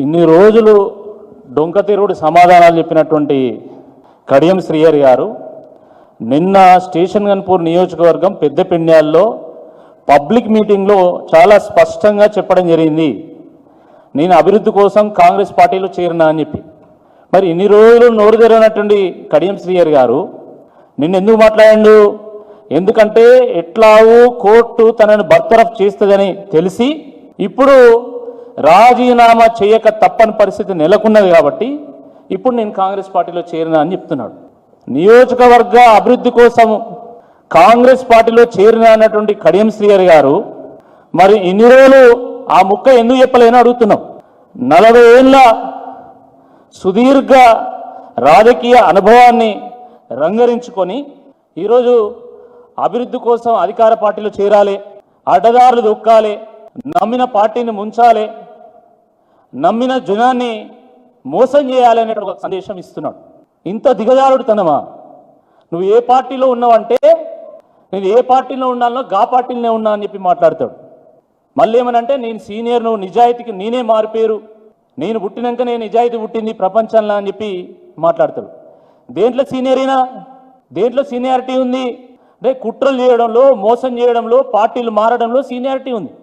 ఇన్ని రోజులు డొంకతిరుడు సమాధానాలు చెప్పినటువంటి కడియం శ్రీహరి గారు నిన్న స్టేషన్ గన్పూర్ నియోజకవర్గం పెద్దపెండ్యాల్లో పబ్లిక్ మీటింగ్లో చాలా స్పష్టంగా చెప్పడం జరిగింది, నేను అభివృద్ధి కోసం కాంగ్రెస్ పార్టీలో చేరినా అని చెప్పి. మరి ఇన్ని రోజులు నోరు తెరవనటువంటి కడియం శ్రీహరి గారు నిన్న ఎందుకు మాట్లాడాడు? ఎందుకంటే ఎట్లాగూ కోర్టు తనను బర్తరఫ్ చేస్తుందని తెలిసి ఇప్పుడు రాజీనామా చేయక తప్పని పరిస్థితి నెలకొన్నది కాబట్టి ఇప్పుడు నేను కాంగ్రెస్ పార్టీలో చేరినా అని చెప్తున్నాడు. నియోజకవర్గ అభివృద్ధి కోసం కాంగ్రెస్ పార్టీలో చేరిన అన్నటువంటి కడియం శ్రీహరి గారు మరి ఇన్ని రోజులు ఆ ముక్క ఎందుకు చెప్పలేని అడుగుతున్నాం. 40 ఏళ్ళ సుదీర్ఘ రాజకీయ అనుభవాన్ని రంగరించుకొని ఈరోజు అభివృద్ధి కోసం అధికార పార్టీలో చేరాలి, అడ్డదారులు దొక్కాలి, నమ్మిన పార్టీని ముంచాలి, నమ్మిన జనాన్ని మోసం చేయాలనే ఒక సందేశం ఇస్తున్నాడు. ఇంత దిగజారుడుతనమా? నువ్వు ఏ పార్టీలో ఉన్నావంటే నేను ఏ పార్టీలో ఉన్నానో గా పార్టీలోనే ఉన్నా అని చెప్పి మాట్లాడతాడు. మళ్ళీ ఏమనంటే నేను సీనియర్, నువ్వు నిజాయితీకి నేనే మారిపోయారు, నేను పుట్టినాక నేను నిజాయితీ పుట్టింది ప్రపంచంలో అని చెప్పి మాట్లాడతాడు. దేంట్లో సీనియరీనా? దేంట్లో సీనియారిటీ ఉంది? అంటే కుట్రలు చేయడంలో, మోసం చేయడంలో, పార్టీలు మారడంలో సీనియారిటీ ఉంది.